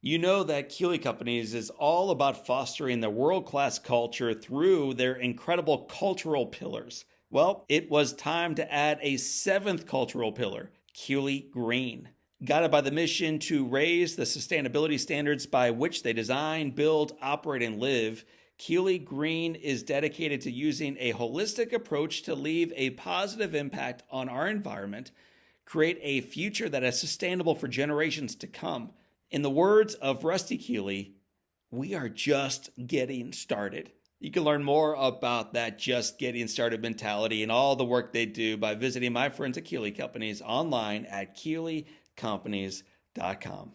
You know that Keeley Companies is all about fostering the world-class culture through their incredible cultural pillars. Well, it was time to add a seventh cultural pillar, Keeley Green. Guided by the mission to raise the sustainability standards by which they design, build, operate, and live, Keeley Green is dedicated to using a holistic approach to leave a positive impact on our environment, create a future that is sustainable for generations to come. In the words of Rusty Keeley, we are just getting started. You can learn more about that just getting started mentality and all the work they do by visiting my friends at Keeley Companies online at keeleycompanies.com.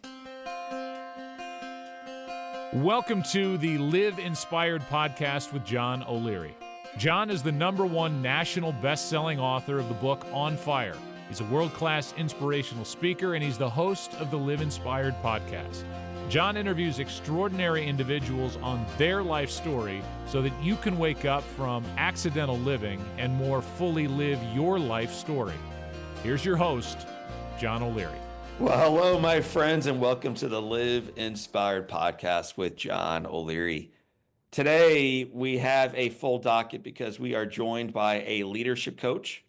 Welcome to the Live Inspired podcast with John O'Leary. John is the #1 national best-selling author of the book On Fire. He's a world-class inspirational speaker, and he's the host of the Live Inspired podcast. John interviews extraordinary individuals on their life story so that you can wake up from accidental living and more fully live your life story. Here's your host, John O'Leary. Well, hello, my friends, and welcome to the Live Inspired podcast with John O'Leary. Today, we have a full docket because we are joined by a leadership coach,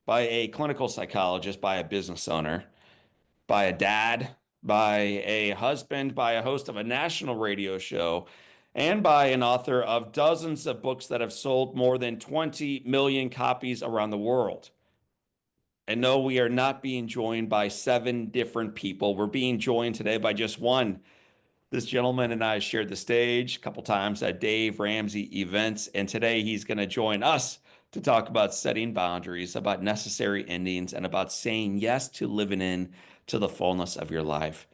by a clinical psychologist, by a business owner, by a dad, by a husband, by a host of a national radio show, and by an author of dozens of books that have sold more than 20 million copies around the world. And no, we are not being joined by 7 different people. We're being joined today by just one. This gentleman and I shared the stage a couple times at Dave Ramsey events, and today he's going to join us to talk about setting boundaries, about necessary endings, and about saying yes to living in to the fullness of your life.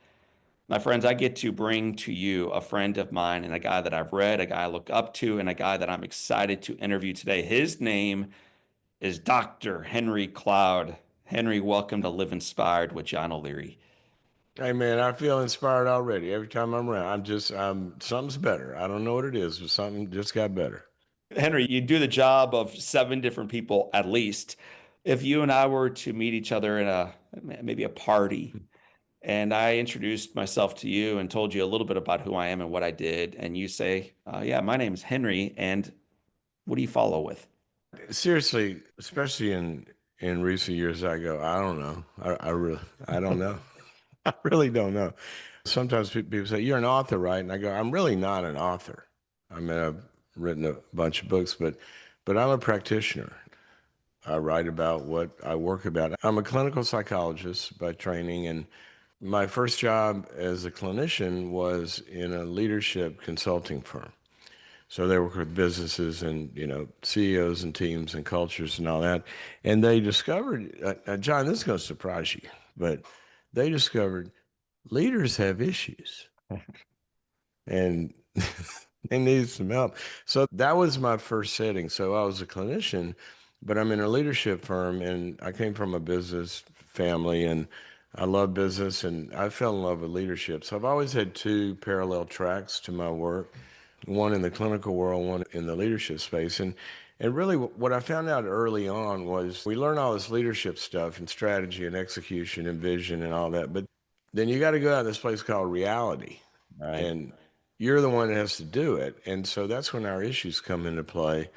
My friends, I get to bring to you a friend of mine and a guy that I've read, a guy I look up to, and a guy that I'm excited to interview today. His name is Dr. Henry Cloud. Henry, welcome to Live Inspired with John O'Leary. Hey man, I feel inspired already. Every time I'm around, something's better. I don't know what it is, but something just got better. Henry, you do the job of 7 different people at least. If you and I were to meet each other in maybe a party, and I introduced myself to you and told you a little bit about who I am and what I did, and you say, yeah, my name's Henry, and what do you follow with? Seriously, especially in recent years, I go, I don't know. I don't know. I really don't know. Sometimes people say, you're an author, right? And I go, I'm really not an author. I mean, I've written a bunch of books, but I'm a practitioner. I write about what I work about. I'm a clinical psychologist by training, and my first job as a clinician was in a leadership consulting firm. So they work with businesses and, CEOs and teams and cultures and all that. And they discovered, John, this is going to surprise you, but they discovered leaders have issues and they need some help. So that was my first setting. So I was a clinician, but I'm in a leadership firm, and I came from a business family, and I love business, and I fell in love with leadership. So I've always had 2 parallel tracks to my work, one in the clinical world, one in the leadership space. And really what I found out early on was we learn all this leadership stuff and strategy and execution and vision and all that, but then you got to go out to this place called reality. Right. And you're the one that has to do it. And so that's when our issues come into play.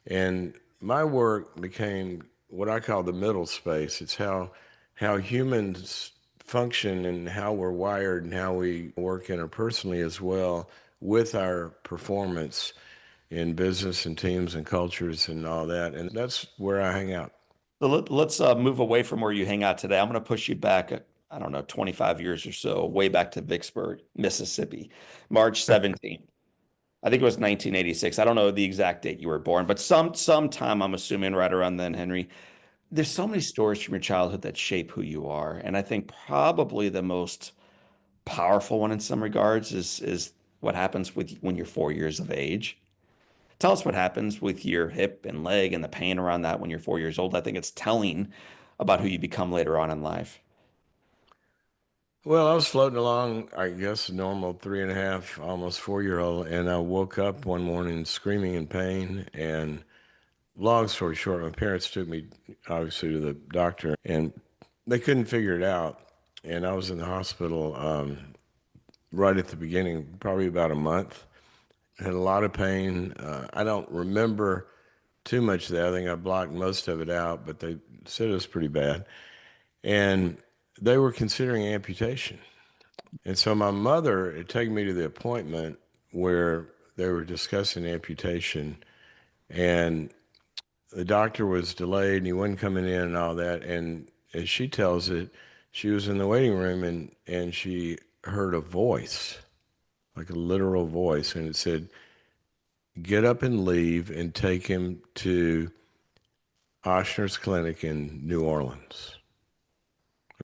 And my work became what I call the middle space. It's how humans function and how we're wired and how we work interpersonally as well with our performance in business and teams and cultures and all that. And that's where I hang out. So let's move away from where you hang out today. I'm going to push you back, 25 years or so, way back to Vicksburg, Mississippi, March 17th. I think it was 1986. I don't know the exact date you were born, but sometime, I'm assuming right around then, Henry. There's so many stories from your childhood that shape who you are. And I think probably the most powerful one in some regards is what happens when you're 4 years of age. Tell us what happens with your hip and leg and the pain around that when you're 4 years old. I think it's telling about who you become later on in life. Well, I was floating along, I guess, a normal 3.5, almost 4-year-old, and I woke up one morning screaming in pain. And long story short, my parents took me, obviously, to the doctor, and they couldn't figure it out. And I was in the hospital, right at the beginning, probably about a month. Had a lot of pain. I don't remember too much of that. I think I blocked most of it out, but they said it was pretty bad. And they were considering amputation. And so my mother had taken me to the appointment where they were discussing amputation, and the doctor was delayed and he wasn't coming in and all that. And as she tells it, she was in the waiting room and she heard a voice, like a literal voice, and it said, "Get up and leave and take him to Ochsner's Clinic in New Orleans."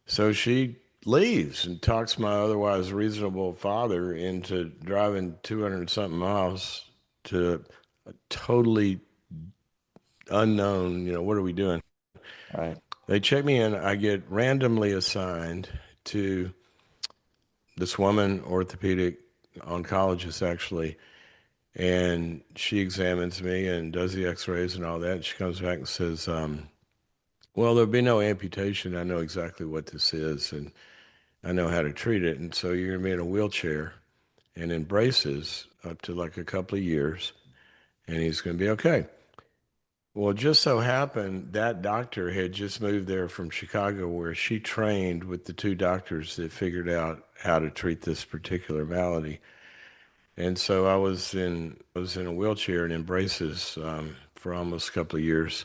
So she leaves and talks my otherwise reasonable father into driving 200 something miles to a totally unknown, what are we doing? Right. They check me in. I get randomly assigned to this woman, orthopedic oncologist, actually, and she examines me and does the x-rays and all that. And she comes back and says, well, there'll be no amputation. I know exactly what this is, and I know how to treat it. And so you're going to be in a wheelchair and in braces up to like a couple of years, and he's going to be okay. Well, it just so happened that doctor had just moved there from Chicago, where she trained with the two doctors that figured out how to treat this particular malady. And so I was in a wheelchair and in braces for almost a couple of years.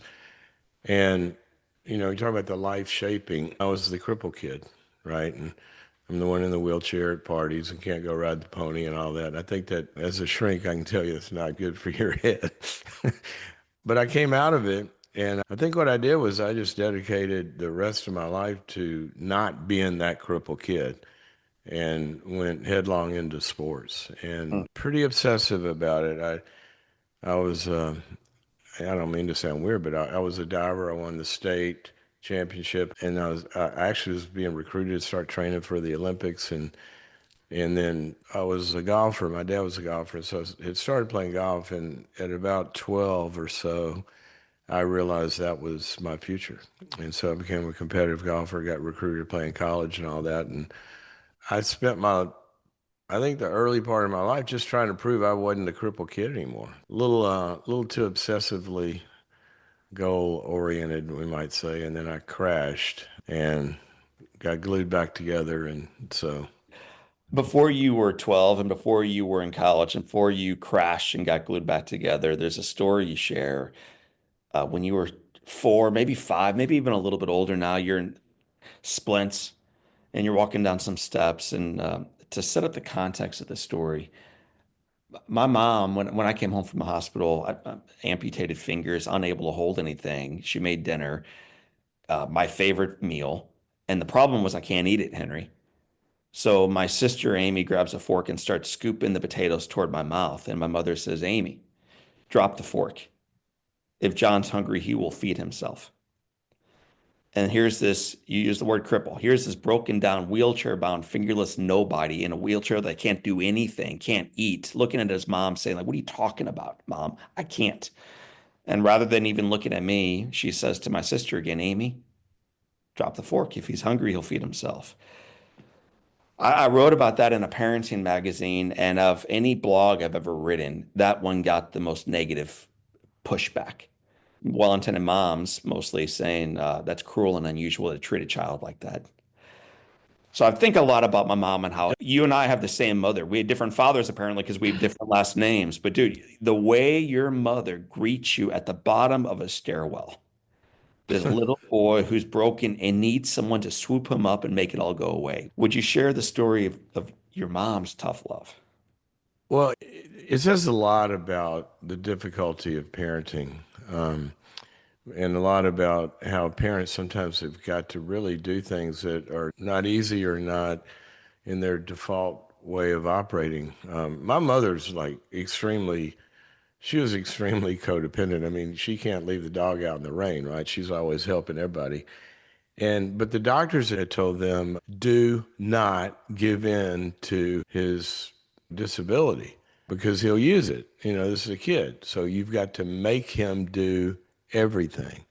And you talk about the life shaping. I was the cripple kid, right? And I'm the one in the wheelchair at parties and can't go ride the pony and all that. And I think that as a shrink, I can tell you it's not good for your head. But I came out of it, and I think what I did was I just dedicated the rest of my life to not being that cripple kid and went headlong into sports and pretty obsessive about it. I was, I don't mean to sound weird, but I was a diver. I won the state championship, and I actually was being recruited to start training for the Olympics, and then I was a golfer. My dad was a golfer, so I had started playing golf, and at about 12 or so, I realized that was my future. And so I became a competitive golfer, got recruited to play in college and all that. And I spent I think the early part of my life just trying to prove I wasn't a crippled kid anymore. Little too obsessively goal oriented, we might say. And then I crashed and got glued back together. And so Before you were 12 and before you were in college and before you crashed and got glued back together, there's a story you share when you were 4, maybe 5, maybe even a little bit older now. You're in splints and you're walking down some steps. And to set up the context of the story, my mom, when I came home from the hospital, amputated fingers, unable to hold anything. She made dinner, my favorite meal. And the problem was I can't eat it, Henry. So my sister Amy grabs a fork and starts scooping the potatoes toward my mouth. And my mother says, Amy, drop the fork. If John's hungry, he will feed himself. And here's this, you use the word cripple. Here's this broken down, wheelchair bound, fingerless nobody in a wheelchair that can't do anything, can't eat, looking at his mom saying, like, what are you talking about, Mom? I can't. And rather than even looking at me, she says to my sister again, Amy, drop the fork. If he's hungry, he'll feed himself. I wrote about that in a parenting magazine, and of any blog I've ever written, that one got the most negative pushback. Well-intended moms mostly saying that's cruel and unusual to treat a child like that. So I think a lot about my mom and how you and I have the same mother. We had different fathers apparently because we have different last names. But dude, the way your mother greets you at the bottom of a stairwell, this little boy who's broken and needs someone to swoop him up and make it all go away. Would you share the story of your mom's tough love? well, it says a lot about the difficulty of parenting, and a lot about how parents sometimes have got to really do things that are not easy or not in their default way of operating. My mother's like she was extremely codependent. I mean, she can't leave the dog out in the rain, right? She's always helping everybody. But the doctors had told them, do not give in to his disability because he'll use it. This is a kid. So you've got to make him do everything.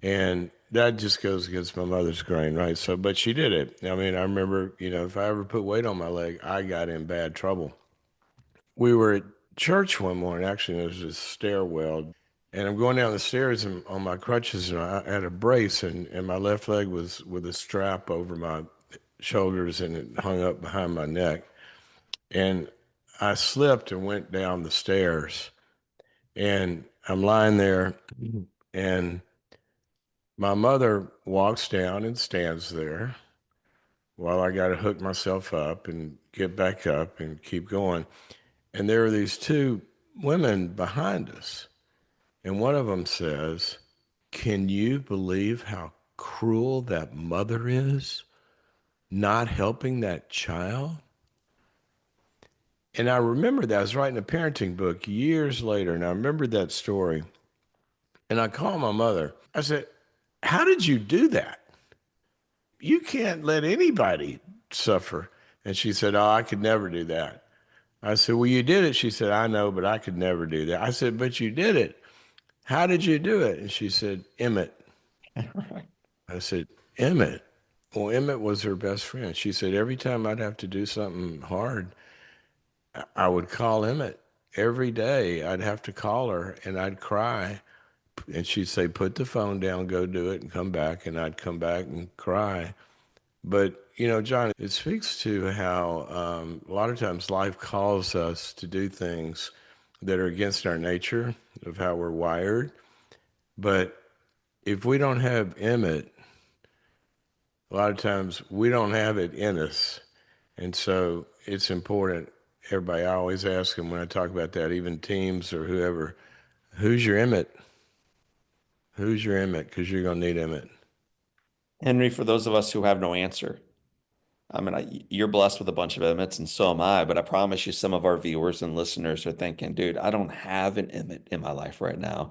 And that just goes against my mother's grain, right? So, but she did it. I mean, I remember, if I ever put weight on my leg, I got in bad trouble. We were at church one morning, actually, and there was a stairwell, and I'm going down the stairs and on my crutches, and I had a brace, and my left leg was with a strap over my shoulders, and it hung up behind my neck. And I slipped and went down the stairs, and I'm lying there, and my mother walks down and stands there while I got to hook myself up and get back up and keep going. And there are these two women behind us. And one of them says, "Can you believe how cruel that mother is not helping that child?" And I remember that. I was writing a parenting book years later, and I remembered that story. And I called my mother. I said, "How did you do that? You can't let anybody suffer." And she said, "Oh, I could never do that." I said, "Well, you did it." She said, "I know, but I could never do that." I said, "But you did it. How did you do it?" And she said, "Emmet." I said, "Emmet?" Well, Emmet was her best friend. She said, every time I'd have to do something hard, I would call Emmet. Every day I'd have to call her and I'd cry. And she'd say, "Put the phone down, go do it, and come back." And I'd come back and cry. But, John, it speaks to how a lot of times life calls us to do things that are against our nature of how we're wired. But if we don't have Emmet, a lot of times we don't have it in us. And so it's important. Everybody, I always ask them when I talk about that, even teams or whoever, who's your Emmet? Who's your Emmet? Because you're going to need Emmet. Henry, for those of us who have no answer, I mean, you're blessed with a bunch of Emmets, and so am I. But I promise you, some of our viewers and listeners are thinking, dude, I don't have an Emmet in my life right now.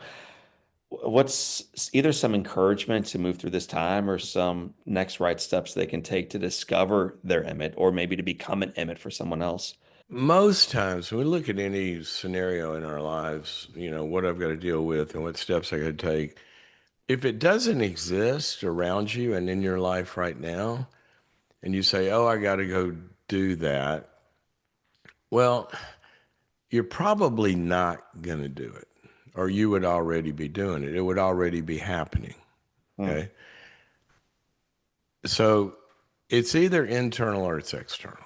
What's either some encouragement to move through this time or some next right steps they can take to discover their Emmet or maybe to become an Emmet for someone else? Most times when we look at any scenario in our lives, what I've got to deal with and what steps I got to take, if it doesn't exist around you and in your life right now, and you say, "Oh, I got to go do that," well, you're probably not going to do it, or you would already be doing it. It would already be happening. Hmm. Okay. So it's either internal or it's external.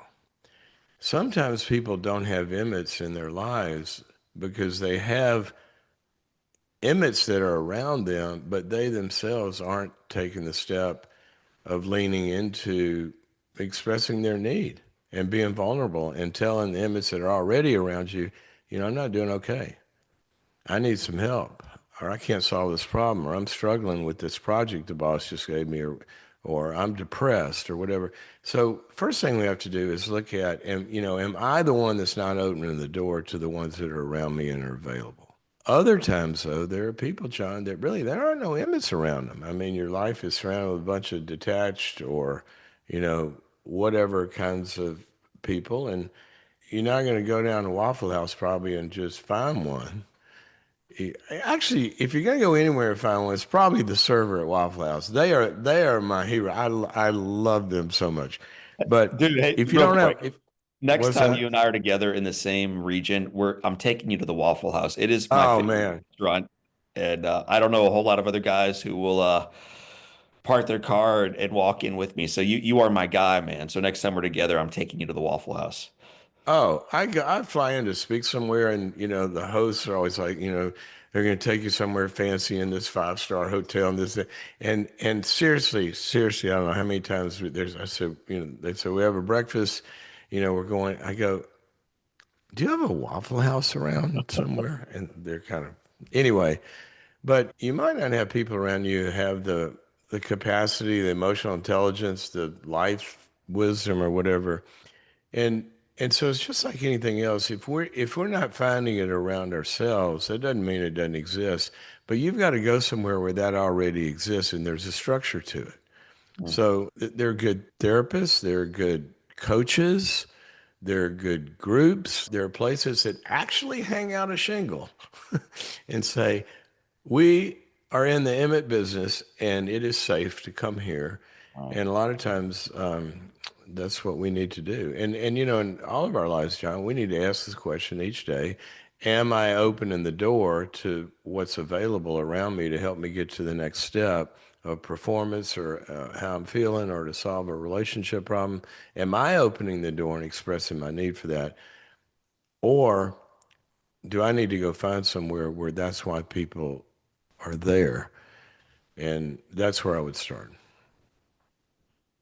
Sometimes people don't have Emmets in their lives because they have Emmets that are around them, but they themselves aren't taking the step of leaning into expressing their need and being vulnerable and telling the Emmets that are already around you, "I'm not doing okay. I need some help, or I can't solve this problem, or I'm struggling with this project the boss just gave me, or I'm depressed, or whatever." So first thing we have to do is look at, am I the one that's not opening the door to the ones that are around me and are available? Other times, though, there are people, John, that really, there are no Emmets around them. I mean, your life is surrounded with a bunch of detached or, you know, whatever kinds of people. And you're not going to go down to Waffle House probably and just find one. Actually, if you're going to go anywhere and find one, it's probably the server at Waffle House. They are my hero. I love them so much. But Dude, hey, if you real don't have, quick. if, Next what's time you that? and I are together in the same region, I'm taking you to the Waffle House. It is my Oh, favorite man. restaurant, and I don't know a whole lot of other guys who will park their car and walk in with me. So you are my guy, man. So next time we're together, I'm taking you to the Waffle House. Oh, I fly in to speak somewhere, and the hosts are always like, they're going to take you somewhere fancy in this five-star hotel and this, and seriously, I don't know how many times I said, they said we have a breakfast, we're going. I go, "Do you have a Waffle House around somewhere?" And they're kind of anyway. But you might not have people around you who have the capacity, the emotional intelligence, the life wisdom, or whatever. And so it's just like anything else. If we're not finding it around ourselves, that doesn't mean it doesn't exist. But you've got to go somewhere where that already exists and there's a structure to it. Mm. So they're good therapists, they're good coaches, they're good groups, there are places that actually hang out a shingle and say, "We are in the Emmet business, and it is safe to come here. Wow. And a lot of times, that's what we need to do. And in all of our lives, John, we need to ask this question each day: am I opening the door to what's available around me to help me get to the next step of performance, or how I'm feeling, or to solve a relationship problem? Am I opening the door and expressing my need for that, or do I need to go find somewhere where that's why people are there? And that's where I would start.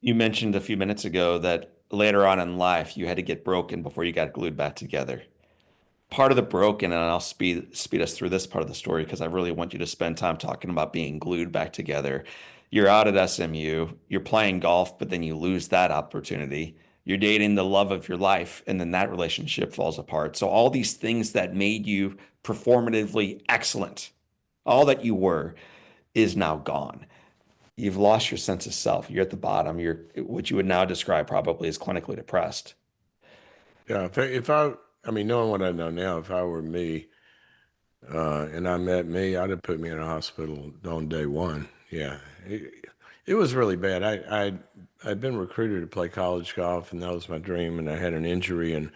You mentioned a few minutes ago that later on in life you had to get broken before you got glued back together. Part of the broken, and I'll speed us through this part of the story because I really want you to spend time talking about being glued back together. You're out at SMU, you're playing golf, but then you lose that opportunity. You're dating the love of your life, and then that relationship falls apart. So all these things that made you performatively excellent, all that you were, is now gone. You've lost your sense of self. You're at the bottom. You're what you would now describe probably as clinically depressed. Yeah, I mean, knowing what I know now, if I were me, and I met me, I'd have put me in a hospital on day one. Yeah, it was really bad. I'd been recruited to play college golf, and that was my dream. And I had an injury, and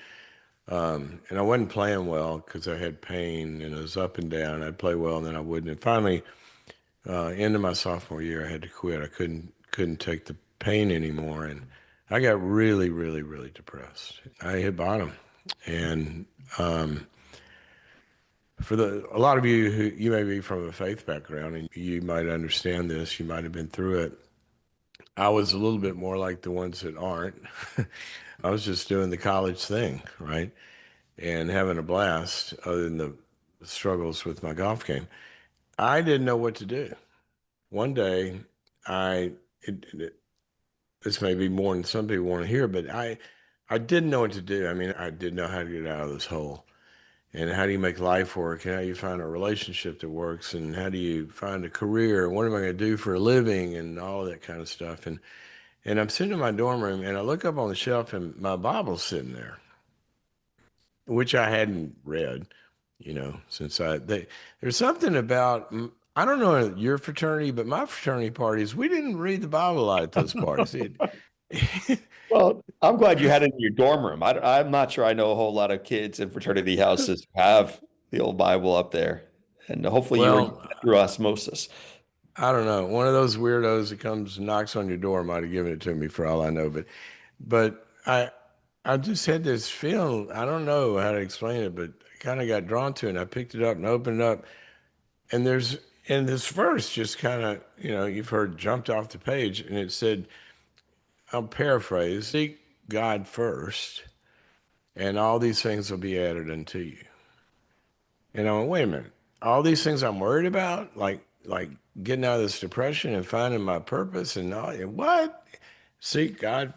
I wasn't playing well because I had pain, and it was up and down. I'd play well, and then I wouldn't. And finally, end of my sophomore year, I had to quit. I couldn't take the pain anymore, and I got really, really, really depressed. I hit bottom, and for a lot of you who you may be from a faith background and you might understand this, you might have been through it. I was a little bit more like the ones that aren't. I was just doing the college thing, right, and having a blast. Other than the struggles with my golf game, I didn't know what to do. One day, I this may be more than some people want to hear, but I didn't know what to do. I mean, I didn't know how to get out of this hole. And how do you make life work? And how do you find a relationship that works? And how do you find a career? What am I going to do for a living? And all of that kind of stuff. And I'm sitting in my dorm room, and I look up on the shelf, and my Bible's sitting there, which I hadn't read, since there's something about, I don't know your fraternity, but my fraternity parties, we didn't read the Bible a lot at those parties. Well, I'm glad you had it in your dorm room. I'm not sure I know a whole lot of kids in fraternity houses who have the old Bible up there. And hopefully you were Well, getting it through osmosis. I don't know. One of those weirdos that comes and knocks on your door might have given it to me for all I know. But I just had this feeling. I don't know how to explain it, but I kind of got drawn to it. And I picked it up and opened it up, and this verse just kind of, you've heard, jumped off the page, and it said, I'll paraphrase: seek God first, and all these things will be added unto you. And I went, wait a minute. All these things I'm worried about, like getting out of this depression and finding my purpose and all, what? Seek God.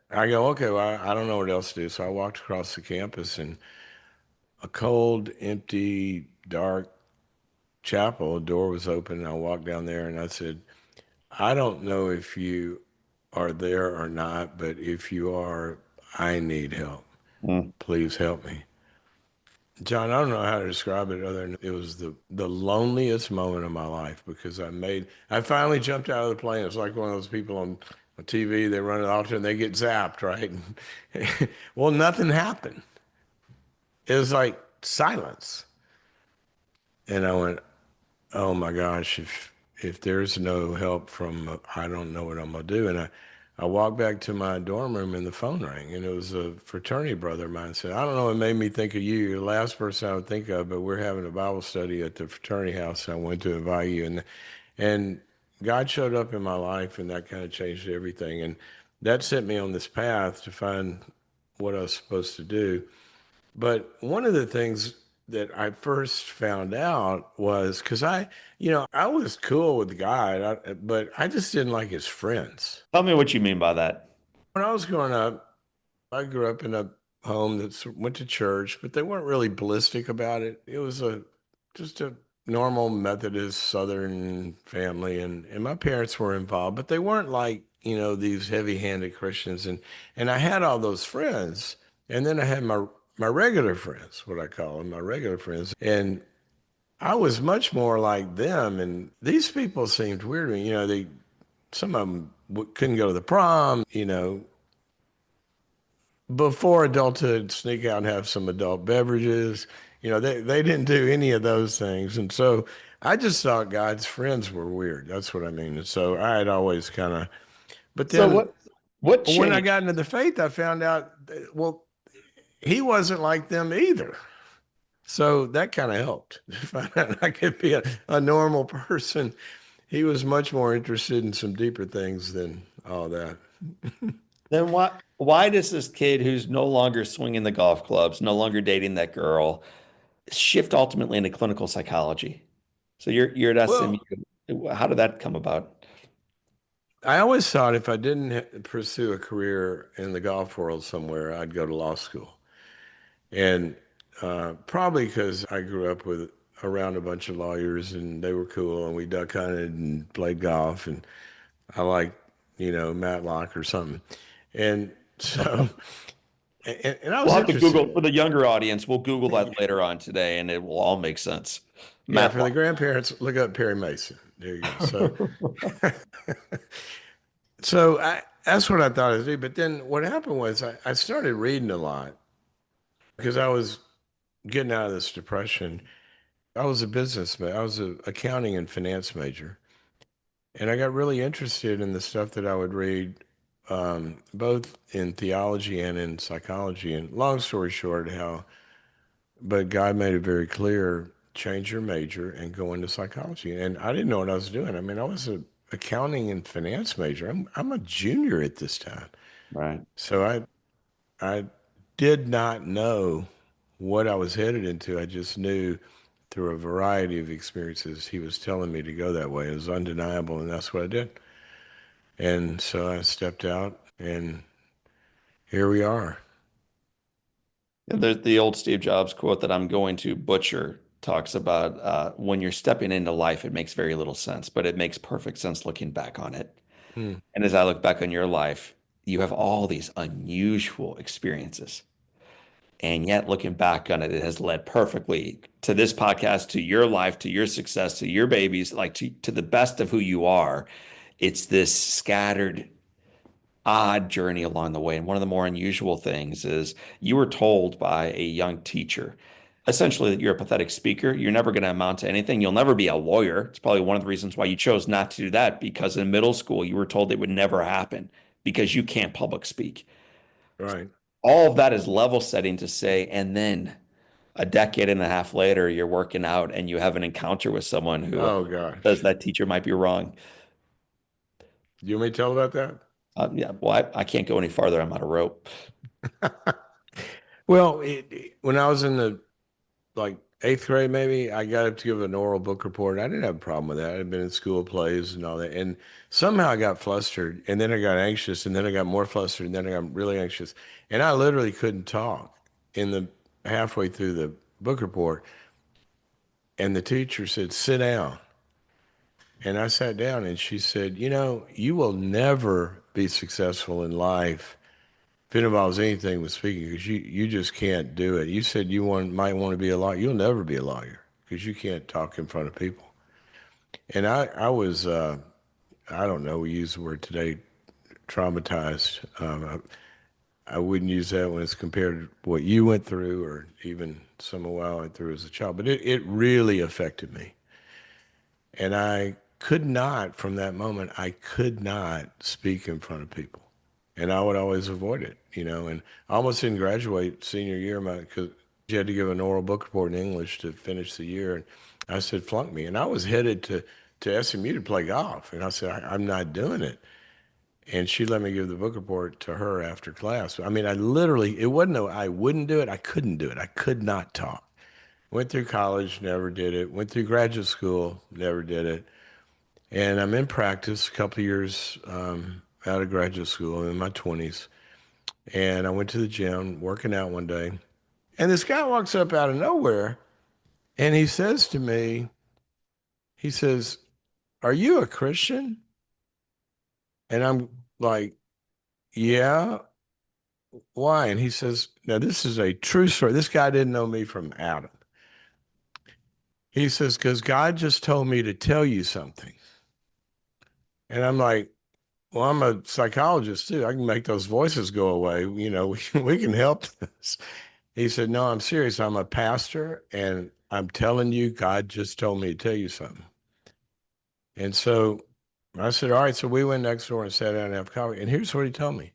I go, okay, well, I don't know what else to do. So I walked across the campus, and a cold, empty, dark chapel, a door was open. And I walked down there, and I said, I don't know if you are there or not, but if you are, I need help. Mm. Please help me. John, I don't know how to describe it other than it was the loneliest moment of my life, because I finally jumped out of the plane. It's like one of those people on TV, they run an altar and they get zapped, right? Well, nothing happened. It was like silence. And I went, oh my gosh, if there's no help from, I don't know what I'm gonna do. And I walked back to my dorm room, and the phone rang, and it was a fraternity brother of mine. Said, I don't know, it made me think of you. You're the last person I would think of, but we're having a Bible study at the fraternity house. And I went to invite you, and God showed up in my life, and that kind of changed everything. And that set me on this path to find what I was supposed to do. But one of the things that I first found out was, because I was cool with the guy, but I just didn't like his friends. Tell me what you mean by that. When I was growing up, I grew up in a home that went to church, but they weren't really ballistic about it. It was just a normal Methodist Southern family, and my parents were involved, but they weren't like, these heavy-handed Christians. And I had all those friends, and then I had my regular friends, what I call them, my regular friends. And I was much more like them, and these people seemed weird to me. Some of them couldn't go to the prom. Before adulthood, sneak out and have some adult beverages. They didn't do any of those things, and so I just thought God's friends were weird. That's what I mean. And so I had always kind of, but So then what when I changed? got into the faith, I found out well, he wasn't like them either. So that kind of helped. Find out I could be a normal person. He was much more interested in some deeper things than all that. Then why does this kid who's no longer swinging the golf clubs, no longer dating that girl, shift ultimately into clinical psychology? So you're at Well, SMU. How did that come about? I always thought if I didn't pursue a career in the golf world somewhere, I'd go to law school. And probably because I grew up with around a bunch of lawyers and they were cool and we duck hunted and played golf and I liked, Matlock or something. And so, and I We'll was have to interested. Google for the younger audience. We'll Google that later on today, and it will all make sense. Yeah, for the Matlock. grandparents, look up Perry Mason. There you go. So that's what I thought it'd be. But then what happened was I started reading a lot because I was getting out of this depression. I was a businessman. I was an accounting and finance major. And I got really interested in the stuff that I would read, both in theology and in psychology. And long story short, but God made it very clear, change your major and go into psychology. And I didn't know what I was doing. I mean, I was a accounting and finance major. I'm a junior at this time. Right. So I did not know what I was headed into. I just knew through a variety of experiences he was telling me to go that way. It was undeniable, and that's what I did. And so I stepped out, and here we are. The old Steve Jobs quote that I'm going to butcher talks about when you're stepping into life, it makes very little sense, but it makes perfect sense looking back on it. Hmm. And as I look back on your life, you have all these unusual experiences. And yet, looking back on it, it has led perfectly to this podcast, to your life, to your success, to your babies, like to the best of who you are. It's this scattered, odd journey along the way. And one of the more unusual things is you were told by a young teacher, essentially, that you're a pathetic speaker. You're never going to amount to anything. You'll never be a lawyer. It's probably one of the reasons why you chose not to do that, because in middle school, you were told it would never happen because you can't public speak. Right. All of that is level setting to say, and then a decade and a half later, you're working out and you have an encounter with someone who Oh says gosh. that teacher might be wrong. You want me to tell about Yeah, well, I can't go any farther. I'm out of rope. that? Well, when I was in the like eighth grade, maybe I got up to give an oral book report. I didn't have a problem with that. I'd been in school plays and all that. And somehow I got flustered and then I got anxious and then I got more flustered and then I got really anxious. And I literally couldn't talk in the halfway through the book report. And the teacher said, sit down. And I sat down and she said, you will never be successful in life if it involves anything with speaking because you just can't do it. You said might want to be a lawyer. You'll never be a lawyer because you can't talk in front of people. And I was, I don't know, we use the word today, traumatized. I wouldn't use that when it's compared to what you went through or even some of what I went through as a child, but it really affected me. And I could not, from that moment, I could not speak in front of people. And I would always avoid it, and I almost didn't graduate senior year because you had to give an oral book report in English to finish the year. And I said, flunk me. And I was headed to SMU to play golf. And I said, I'm not doing it. And she let me give the book report to her after class. I mean, it wasn't I wouldn't do it. I couldn't do it. I could not talk. Went through college, never did it. Went through graduate school, never did it. And I'm in practice a couple of years out of graduate school. I'm in my 20s. And I went to the gym working out one day. And this guy walks up out of nowhere and he says to me, he says, are you a Christian? And I'm like, yeah. Why? And he says, now this is a true story. This guy didn't know me from Adam. He says, because God just told me to tell you something. And I'm like, well, I'm a psychologist too. I can make those voices go away. We can help this. He said, no, I'm serious. I'm a pastor and I'm telling you, God just told me to tell you something. And so I said, all right. So we went next door and sat down and have coffee. And here's what he told me.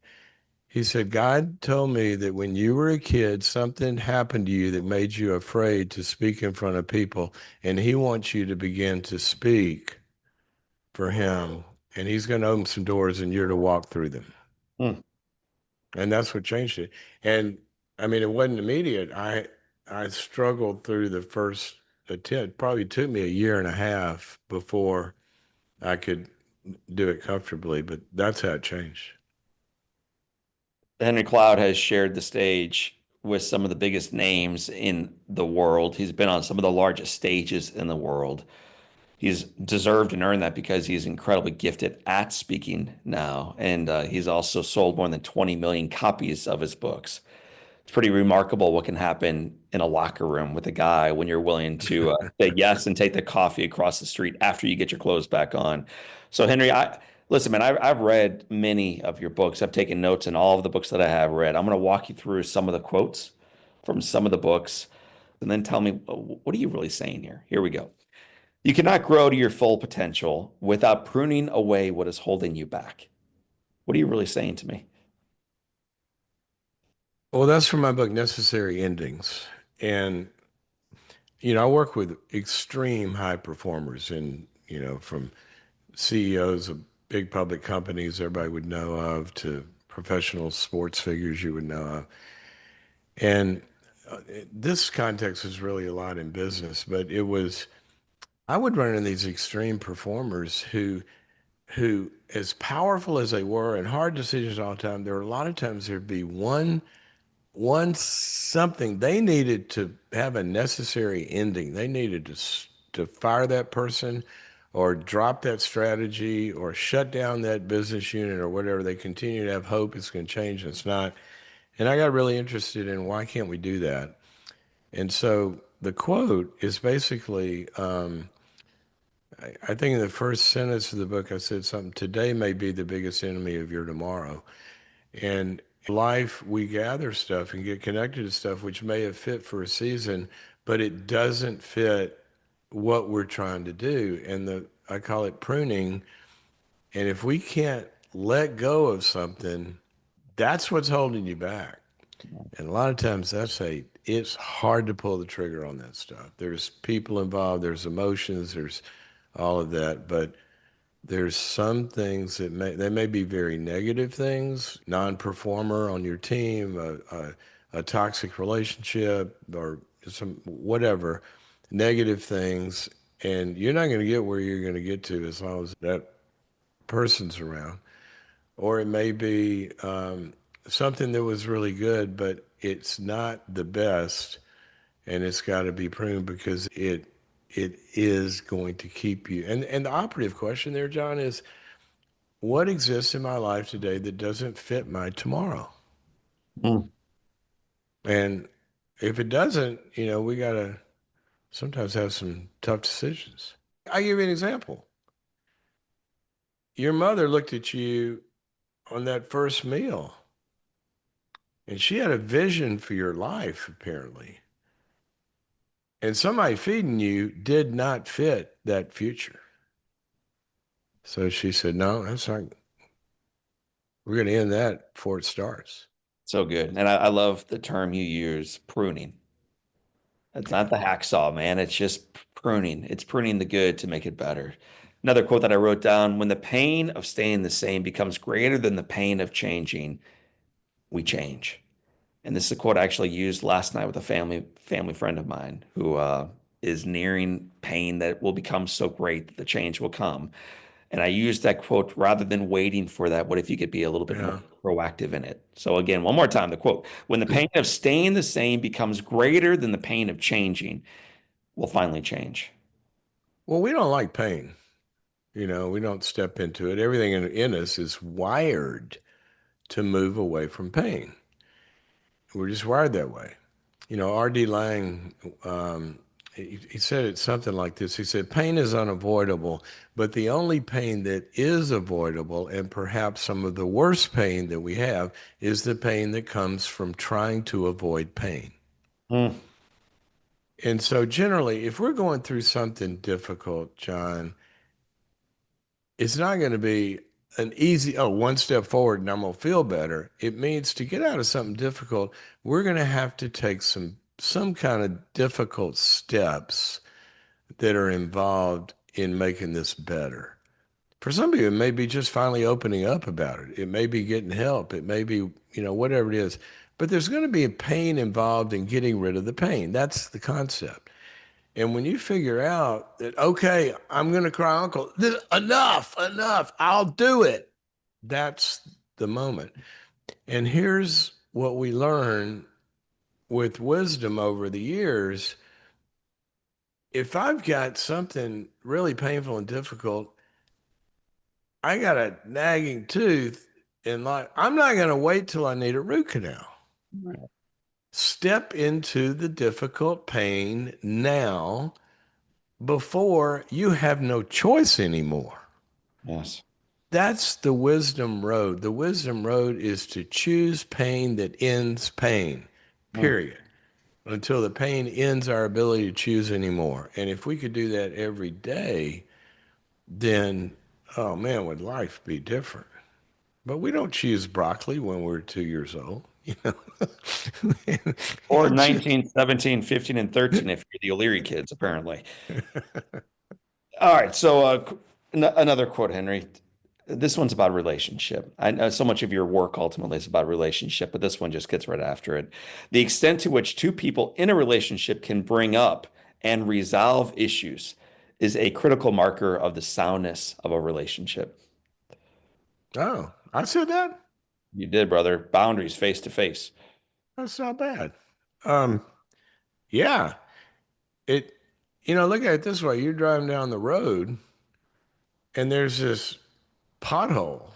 He said, God told me that when you were a kid, something happened to you that made you afraid to speak in front of people. And he wants you to begin to speak for him. And he's going to open some doors and you're to walk through them. Hmm. And that's what changed it. And I mean, it wasn't immediate. I struggled through the first attempt. Probably took me a year and a half before I could do it comfortably, but that's how it changed. Henry Cloud has shared the stage with some of the biggest names in the world. He's been on some of the largest stages in the world. He's deserved and earned that because he's incredibly gifted at speaking now. And he's also sold more than 20 million copies of his books. It's pretty remarkable what can happen in a locker room with a guy when you're willing to say yes and take the coffee across the street after you get your clothes back on. So, Henry, listen, man, I've read many of your books. I've taken notes in all of the books that I have read. I'm going to walk you through some of the quotes from some of the books and then tell me, what are you really saying here? Here we go. You cannot grow to your full potential without pruning away what is holding you back. What are you really saying to me? Well, that's from my book, Necessary Endings. And, I work with extreme high performers and, from CEOs of big public companies everybody would know of to professional sports figures you would know of. And this context is really a lot in business, but I would run into these extreme performers who, as powerful as they were and hard decisions all the time, there were a lot of times there'd be one something they needed to have a necessary ending. They needed to fire that person or drop that strategy or shut down that business unit or whatever. They continue to have hope it's going to change and it's not. And I got really interested in why can't we do that? And so the quote is basically, I think in the first sentence of the book, I said something, today may be the biggest enemy of your tomorrow. And in life, we gather stuff and get connected to stuff which may have fit for a season, but it doesn't fit what we're trying to do. And I call it pruning. And if we can't let go of something, that's what's holding you back. And a lot of times it's hard to pull the trigger on that stuff. There's people involved, there's emotions, there's all of that. But there's some things they may be very negative things, non-performer on your team, a toxic relationship, or some whatever negative things, and you're not going to get where you're going to get to as long as that person's around. Or it may be something that was really good, but it's not the best, and it's got to be pruned because it is going to keep you. And the operative question there, John, is what exists in my life today that doesn't fit my tomorrow? Mm. And if it doesn't, we got to sometimes have some tough decisions. I'll give you an example. Your mother looked at you on that first meal, and she had a vision for your life, apparently. And somebody feeding you did not fit that future. So she said, no, that's not, we're going to end that before it starts. So good. And I love the term you use, pruning. It's not the hacksaw, man. It's just pruning. It's pruning the good to make it better. Another quote that I wrote down, when the pain of staying the same becomes greater than the pain of changing, we change. And this is a quote I actually used last night with a family friend of mine who is nearing pain that will become so great that the change will come. And I used that quote rather than waiting for that. What if you could be a little bit more Yeah. proactive in it? So again, one more time, the quote, when the pain of staying the same becomes greater than the pain of changing, we'll finally change. Well, we don't like pain. We don't step into it. Everything in us is wired to move away from pain. We're just wired that way. R.D. Lang he said it something like this. He said, pain is unavoidable, but the only pain that is avoidable, and perhaps some of the worst pain that we have, is the pain that comes from trying to avoid pain. Mm. And so, generally, if we're going through something difficult, John, it's not going to be an easy, oh, one step forward and I'm going to feel better. It means to get out of something difficult, we're going to have to take some kind of difficult steps that are involved in making this better. For some people, it may be just finally opening up about it. It may be getting help. It may be, whatever it is. But there's going to be a pain involved in getting rid of the pain. That's the concept. And when you figure out that, okay, I'm going to cry uncle, enough, I'll do it. That's the moment. And here's what we learn with wisdom over the years. If I've got something really painful and difficult, I got a nagging tooth in life, I'm not going to wait till I need a root canal. Right. Step into the difficult pain now before you have no choice anymore. Yes. That's the wisdom road. The wisdom road is to choose pain that ends pain, Mm. period, until the pain ends our ability to choose anymore. And if we could do that every day, then, oh man, would life be different? But we don't choose broccoli when we're 2 years old, you know. Or 19, 17, 15, and 13 if you're the O'Leary kids, apparently. All right. So another quote, Henry. This one's about relationship. I know so much of your work ultimately is about relationship, but this one just gets right after it. The extent to which two people in a relationship can bring up and resolve issues is a critical marker of the soundness of a relationship. Oh, I said that? You did, brother. Boundaries face to face. That's not bad. Um, yeah. It, look at it this way. You're driving down the road and there's this pothole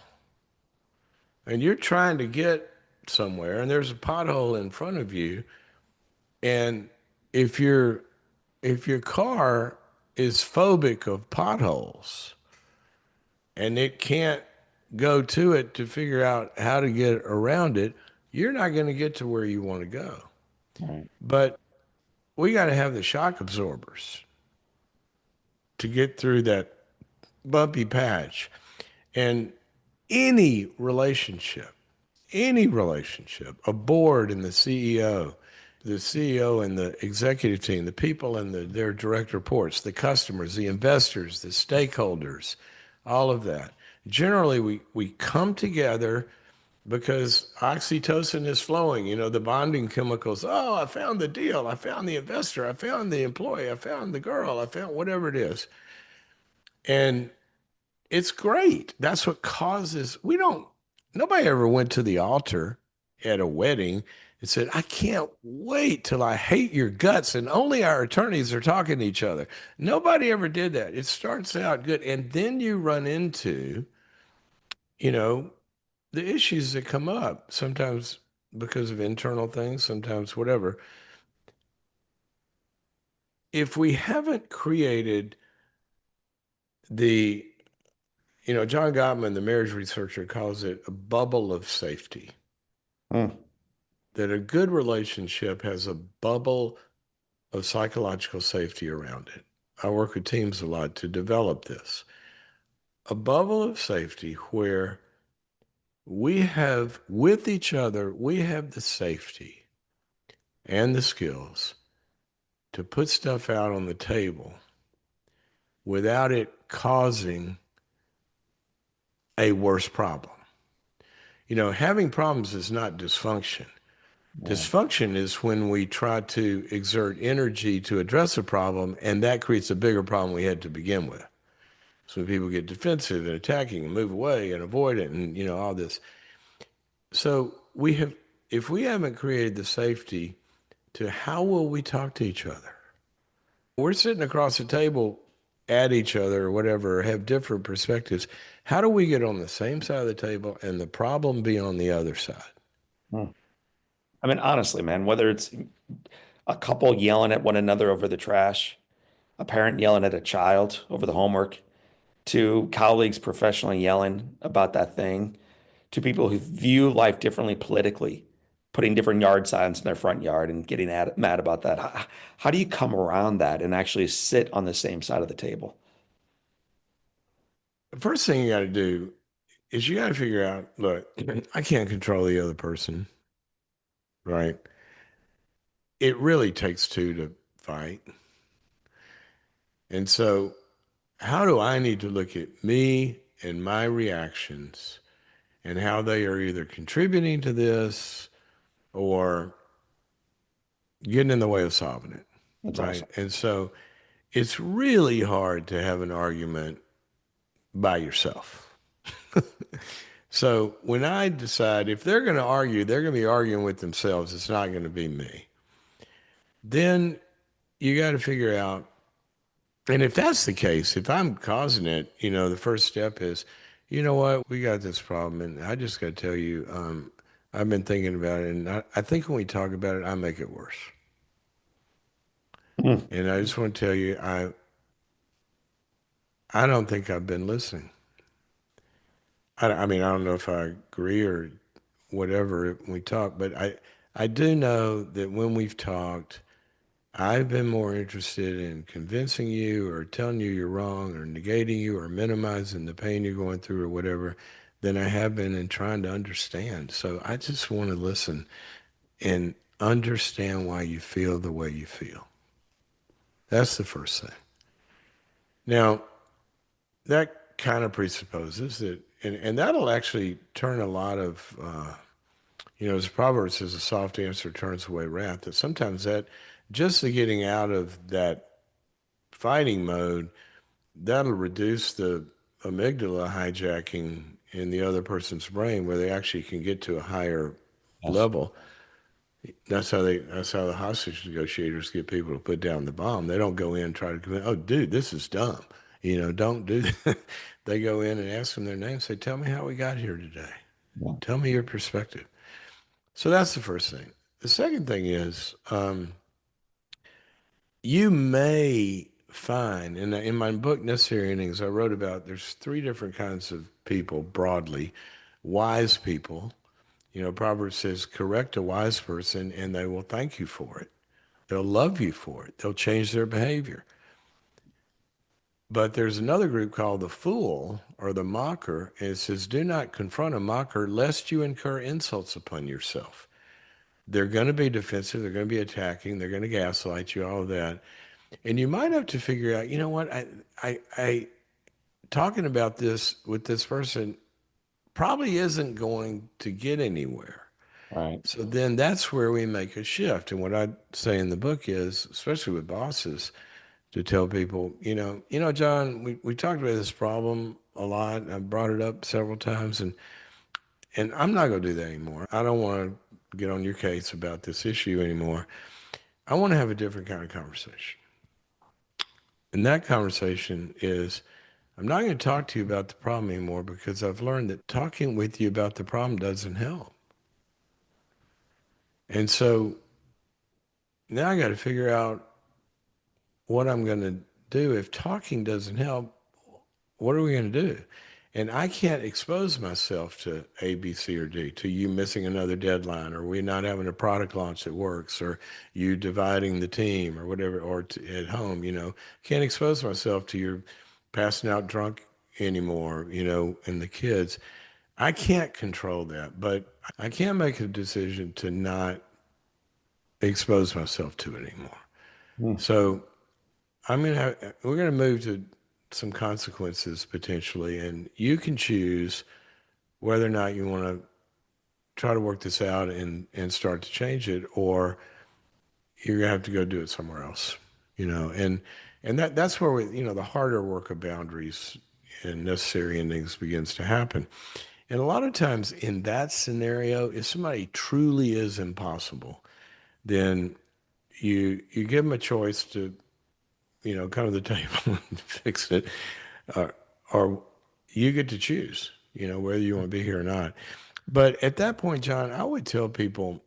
and you're trying to get somewhere and there's a pothole in front of you. And if your car is phobic of potholes and it can't go to it to figure out how to get around it, you're not going to get to where you want to go. Right. But we got to have the shock absorbers to get through that bumpy patch. And any relationship, a board and the CEO and the executive team, the people and their direct reports, the customers, the investors, the stakeholders, all of that. Generally, we come together because oxytocin is flowing, the bonding chemicals. Oh, I found the deal. I found the investor. I found the employee. I found the girl. I found whatever it is. And it's great. That's what causes, nobody ever went to the altar at a wedding and said, I can't wait till I hate your guts and only our attorneys are talking to each other. Nobody ever did that. It starts out good. And then you run into, you know, the issues that come up, sometimes because of internal things, sometimes whatever. If we haven't created the, John Gottman, the marriage researcher, calls it a bubble of safety. Mm. That a good relationship has a bubble of psychological safety around it. I work with teams a lot to develop this. A bubble of safety where we have, with each other, we have the safety and the skills to put stuff out on the table without it causing a worse problem. Having problems is not dysfunction. Right. Dysfunction is when we try to exert energy to address a problem, and that creates a bigger problem we had to begin with. So when people get defensive and attacking and move away and avoid it and, all this. So if we haven't created the safety to how will we talk to each other? We're sitting across the table at each other or whatever, or have different perspectives. How do we get on the same side of the table and the problem be on the other side? Mm. I mean, honestly, man, whether it's a couple yelling at one another over the trash, a parent yelling at a child over the homework, to colleagues professionally yelling about that thing, to people who view life differently politically, putting different yard signs in their front yard and getting mad about that. How do you come around that and actually sit on the same side of the table? The first thing you got to do is you got to figure out, look, I can't control the other person, right? It really takes two to fight. And so, how do I need to look at me and my reactions and how they are either contributing to this or getting in the way of solving it, That's right? awesome. And so, it's really hard to have an argument by yourself. So when I decide if they're going to argue, they're going to be arguing with themselves. It's not going to be me. Then you got to figure out, and if that's the case, if I'm causing it, the first step is, you know what, we got this problem, and I just got to tell you, I've been thinking about it, and I think when we talk about it, I make it worse. Mm. And I just want to tell you, I don't think I've been listening. I mean, I don't know if I agree or whatever when we talk, but I do know that when we've talked, I've been more interested in convincing you or telling you you're wrong or negating you or minimizing the pain you're going through or whatever than I have been in trying to understand. So I just want to listen and understand why you feel the way you feel. That's the first thing. Now, that kind of presupposes that, and that'll actually turn a lot of, as Proverbs says, a soft answer turns away wrath, that sometimes that, just the getting out of that fighting mode, that'll reduce the amygdala hijacking in the other person's brain where they actually can get to a higher Yes. level. That's how the hostage negotiators get people to put down the bomb. They don't go in and try to convince, oh, dude, this is dumb. Don't do that. They go in and ask them their name, say, tell me how we got here today. Yeah. Tell me your perspective. So that's the first thing. The second thing is, you may find, and in my book, Necessary Endings, I wrote about there's three different kinds of people broadly. Wise people, Proverbs says, correct a wise person and they will thank you for it. They'll love you for it. They'll change their behavior. But there's another group called the fool or the mocker, and it says, do not confront a mocker lest you incur insults upon yourself. They're going to be defensive. They're going to be attacking. They're going to gaslight you, all of that. And you might have to figure out, you know what, I talking about this with this person probably isn't going to get anywhere. Right. So then that's where we make a shift. And what I say in the book is, especially with bosses, to tell people, John, we talked about this problem a lot. And I brought it up several times, and I'm not going to do that anymore. I don't want to get on your case about this issue anymore. I want to have a different kind of conversation. And that conversation is, I'm not going to talk to you about the problem anymore because I've learned that talking with you about the problem doesn't help. And so now I got to figure out what I'm going to do. If talking doesn't help, what are we going to do? And I can't expose myself to A, B, C, or D, to you missing another deadline, or we not having a product launch that works, or you dividing the team, or whatever, or at home, Can't expose myself to your passing out drunk anymore, and the kids. I can't control that, but I can make a decision to not expose myself to it anymore. Mm. So we're gonna move to some consequences potentially, and you can choose whether or not you want to try to work this out and start to change it, or you're gonna have to go do it somewhere else. And that's where the harder work of boundaries and necessary endings begins to happen. And a lot of times in that scenario, if somebody truly is impossible, then you give them a choice to come to the table and fix it, or you get to choose, whether you want to be here or not. But at that point, John, I would tell people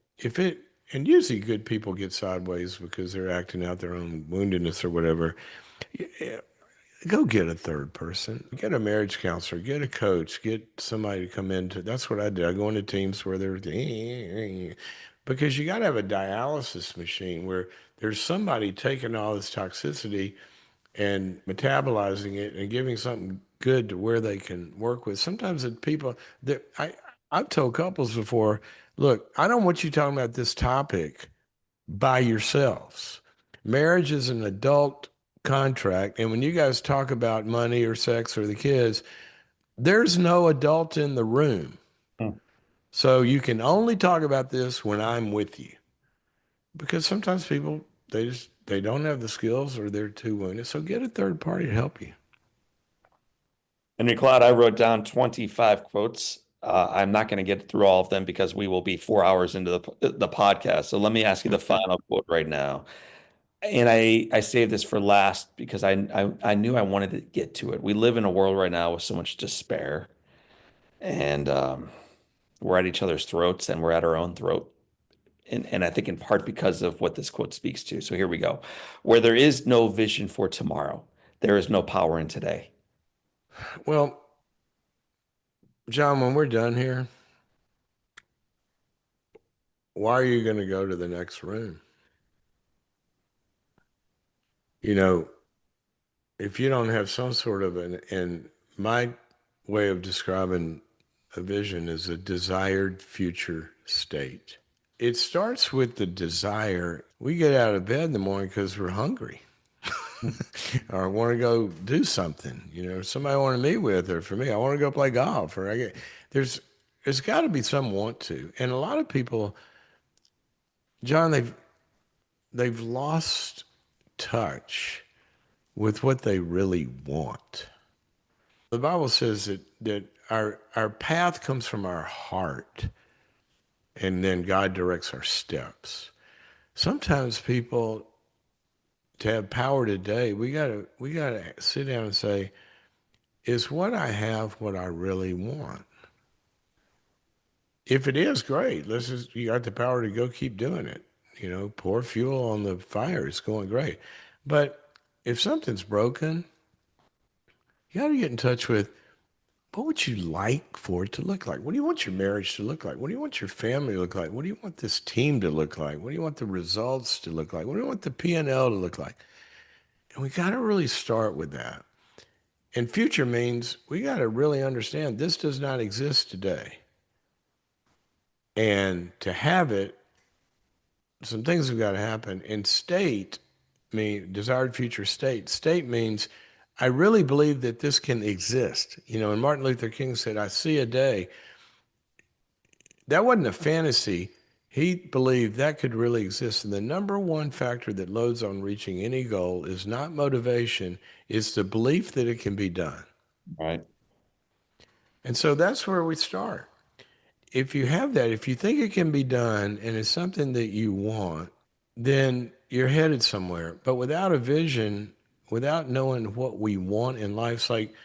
and usually good people get sideways because they're acting out their own woundedness or whatever. Yeah, go get a third person, get a marriage counselor, get a coach, get somebody to come into. That's what I did. I go into teams where they're because you got to have a dialysis machine where there's somebody taking all this toxicity and metabolizing it and giving something good to where they can work with. Sometimes it people that I've told couples before, look, I don't want you talking about this topic by yourselves. Marriage is an adult contract, and when you guys talk about money or sex or the kids, there's no adult in the room. Hmm. So you can only talk about this when I'm with you. Because sometimes people they don't have the skills or they're too wounded. So get a third party to help you. Henry Cloud, I wrote down 25 quotes. I'm not going to get through all of them because we will be 4 hours into the podcast. So let me ask you the final quote right now. And I saved this for last because I knew I wanted to get to it. We live in a world right now with so much despair, and we're at each other's throats, and we're at our own throat. And I think in part because of what this quote speaks to. So here we go. Where there is no vision for tomorrow, there is no power in today. Well, John, when we're done here, why are you going to go to the next room? You know, if you don't have some sort of and my way of describing a vision is a desired future state. It starts with the desire. We get out of bed in the morning because we're hungry or want to go do something, somebody I want to meet with, or for me, I want to go play golf, or there's, there's got to be some want to. And a lot of people, John, they've lost touch with what they really want. The Bible says that our path comes from our heart, and then God directs our steps. Sometimes people, to have power today, we gotta sit down and say, is what I have what I really want? If it is, great. You got the power to go keep doing it. Pour fuel on the fire. It's going great. But if something's broken, you got to get in touch with, what would you like for it to look like? What do you want your marriage to look like? What do you want your family to look like? What do you want this team to look like? What do you want the results to look like? What do you want the P&L to look like? And we got to really start with that. And future means we got to really understand this does not exist today. And to have it, some things have got to happen. And state, desired future state. State means I really believe that this can exist. And Martin Luther King said, I see a day. That wasn't a fantasy. He believed that could really exist. And the number one factor that loads on reaching any goal is not motivation, it's the belief that it can be done. Right. And so that's where we start. If you have that, if you think it can be done and it's something that you want, then you're headed somewhere. But without a vision, without knowing what we want in life, it's like,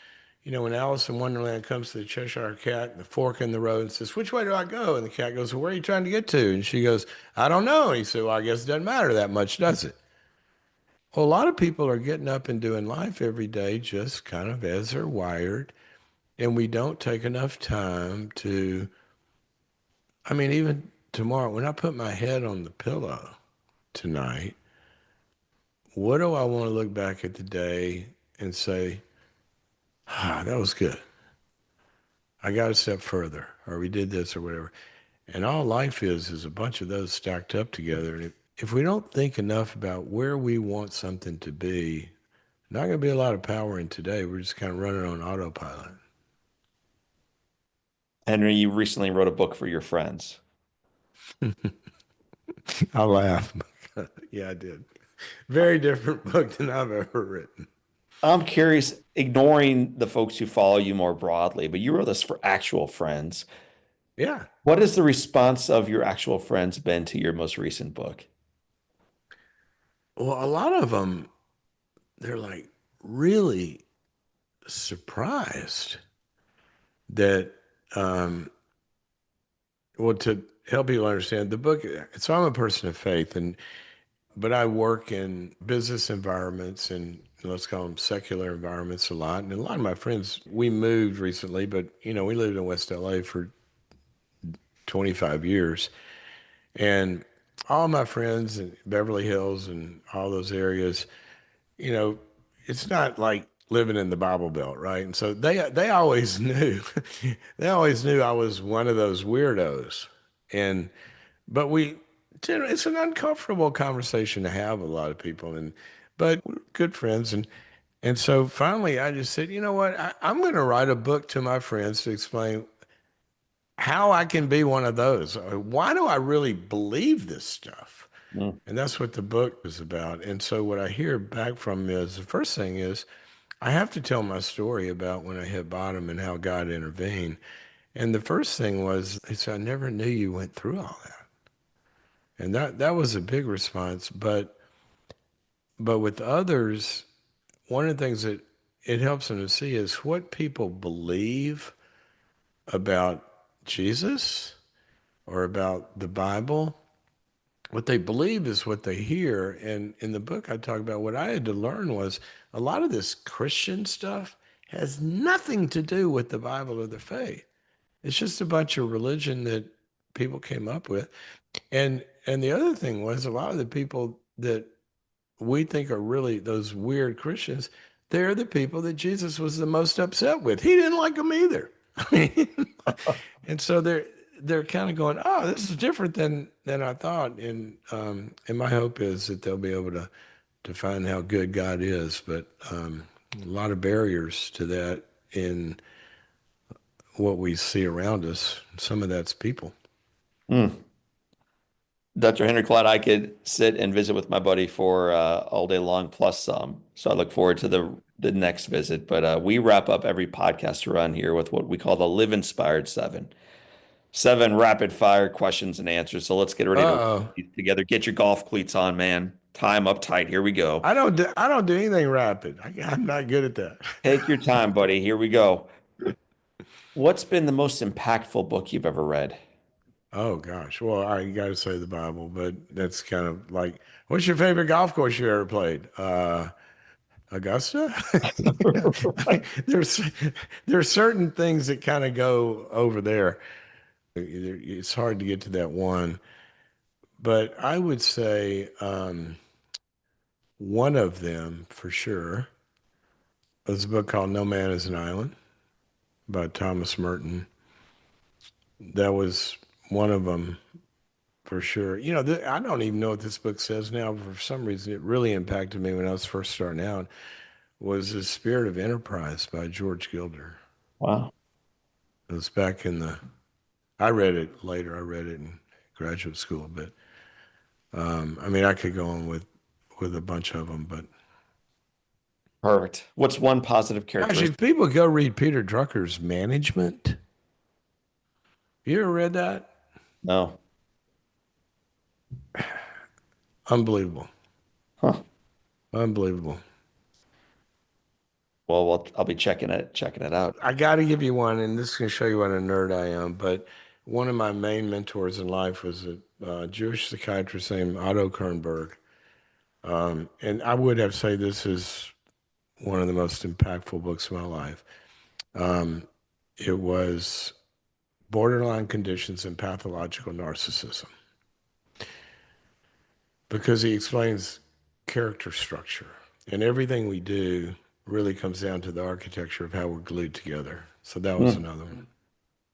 when Alice in Wonderland comes to the Cheshire Cat, the fork in the road, and says, which way do I go? And the cat goes, well, where are you trying to get to? And she goes, I don't know. And he said, well, I guess it doesn't matter that much, does it? Well, a lot of people are getting up and doing life every day just kind of as they're wired. And we don't take enough time to, even tomorrow, when I put my head on the pillow tonight, what do I want to look back at the day and say, that was good. I got a step further, or we did this or whatever. And all life is a bunch of those stacked up together. And if we don't think enough about where we want something to be, not going to be a lot of power in today. We're just kind of running on autopilot. Henry, you recently wrote a book for your friends. I laugh. Yeah, I did. Very different book than I've ever written. I'm curious, ignoring the folks who follow you more broadly, but you wrote this for actual friends. Yeah. What has the response of your actual friends been to your most recent book? Well, a lot of them, they're like really surprised that, well, help people understand the book. So I'm a person of faith, and but I work in business environments and let's call them secular environments a lot. And a lot of my friends, we moved recently, but we lived in West LA for 25 years. And all my friends in Beverly Hills and all those areas, you know, it's not like living in the Bible Belt, right? And so they always knew, they always knew I was one of those weirdos. And but it's an uncomfortable conversation to have with a lot of people, but we're good friends, and so finally I just said, you know what, I'm going to write a book to my friends to explain how I can be one of those. Why do I really believe this stuff? Mm. And that's what the book is about. And so what I hear back from them is the first thing is I have to tell my story about when I hit bottom and how God intervened. And the first thing was, they said, I never knew you went through all that. And that was a big response. But with others, one of the things that it helps them to see is what people believe about Jesus or about the Bible. What they believe is what they hear. And in the book, I talk about what I had to learn was a lot of this Christian stuff has nothing to do with the Bible or the faith. It's just a bunch of religion that people came up with. And the other thing was a lot of the people that we think are really those weird Christians, they're the people that Jesus was the most upset with. He didn't like them either. I mean, and so they're kind of going, oh, this is different than I thought. And my hope is that they'll be able to find how good God is. But a lot of barriers to that in what we see around us. Some of that's people. Mm. Dr. Henry Cloud, I could sit and visit with my buddy for all day long, plus some. So I look forward to the next visit. But we wrap up every podcast run here with what we call the Live Inspired Seven. Seven rapid fire questions and answers. So let's get ready to Uh-oh. together. Get your golf cleats on, man. Time up tight. Here we go. I don't do anything rapid. I'm not good at that. Take your time, buddy. Here we go. What's been the most impactful book you've ever read? Oh gosh. Well, I got to say the Bible, but that's kind of like, what's your favorite golf course you ever played? Augusta? There's there's certain things that kind of go over there. It's hard to get to that one, but I would say one of them for sure was a book called No Man is an Island by Thomas Merton. That was one of them for sure. I don't even know what this book says now, but for some reason it really impacted me when I was first starting out, was The Spirit of Enterprise by George Gilder. Wow. It was back in I read it later. I read it in graduate school, but I mean, I could go on with a bunch of them, but Perfect. What's one positive gosh, characteristic? if people go read Peter Drucker's Management, you ever read that? No. Unbelievable. Huh. Unbelievable. Well, I'll be checking it out. I got to give you one, and this is going to show you what a nerd I am. But one of my main mentors in life was a Jewish psychiatrist named Otto Kernberg. And I would have to say this is one of the most impactful books of my life. It was Borderline Conditions and Pathological Narcissism, because he explains character structure, and everything we do really comes down to the architecture of how we're glued together. So that was Hmm. another one.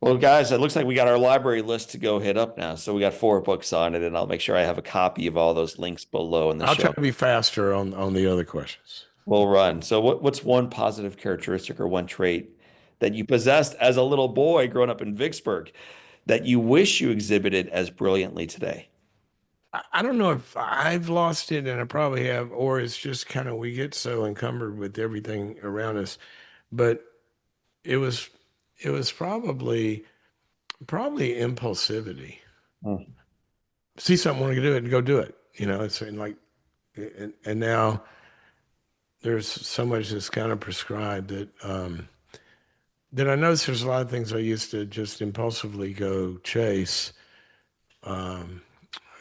Well, guys, it looks like we got our library list to go hit up now. So we got 4 books on it, and I'll make sure I have a copy of all those links below in the I'll try show. to be faster on the other questions. We'll run. So what's one positive characteristic or one trait that you possessed as a little boy growing up in Vicksburg that you wish you exhibited as brilliantly today? I don't know if I've lost it, and I probably have, or it's just kind of we get so encumbered with everything around us. But it was it was probably impulsivity. Hmm. See something, want to do it, and go do it. It's like, and now there's so much that's kind of prescribed that I notice there's a lot of things I used to just impulsively go chase um,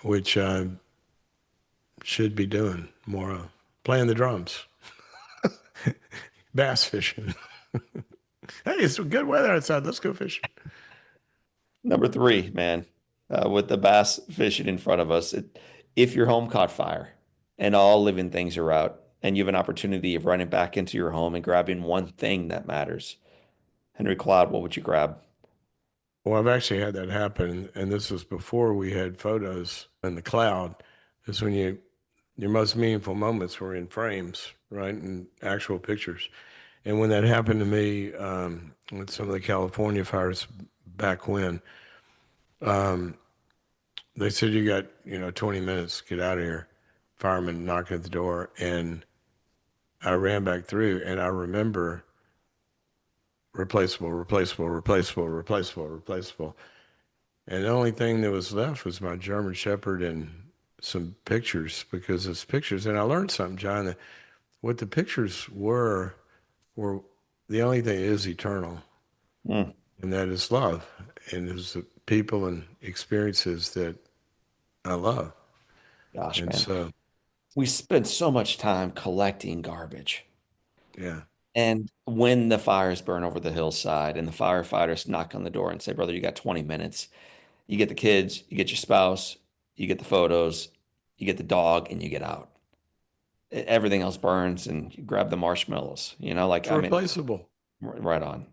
which I should be doing more of. Playing the drums, bass fishing. Hey, it's good weather outside. Let's go fishing. Number three, man, with the bass fishing in front of us, if your home caught fire and all living things are out, and you have an opportunity of running back into your home and grabbing one thing that matters, Henry Cloud, what would you grab? Well, I've actually had that happen, and this was before we had photos in the cloud. Is when your most meaningful moments were in frames, right, and actual pictures. And when that happened to me with some of the California fires back when, um, they said you got 20 minutes, get out of here. Fireman knocking at the door, and I ran back through, and I remember replaceable, replaceable, replaceable, replaceable, replaceable. And the only thing that was left was my German Shepherd and some pictures because it's pictures. And I learned something, John, that what the pictures were the only thing is eternal, Mm, and that is love. And it was the people and experiences that I love. gosh, And man. so, We spend so much time collecting garbage. yeah, And when the fires burn over the hillside and the firefighters knock on the door and say, brother, you got 20 minutes, you get the kids, you get your spouse, you get the photos, you get the dog, and you get out. Everything else burns and you grab the marshmallows, it's replaceable. right on.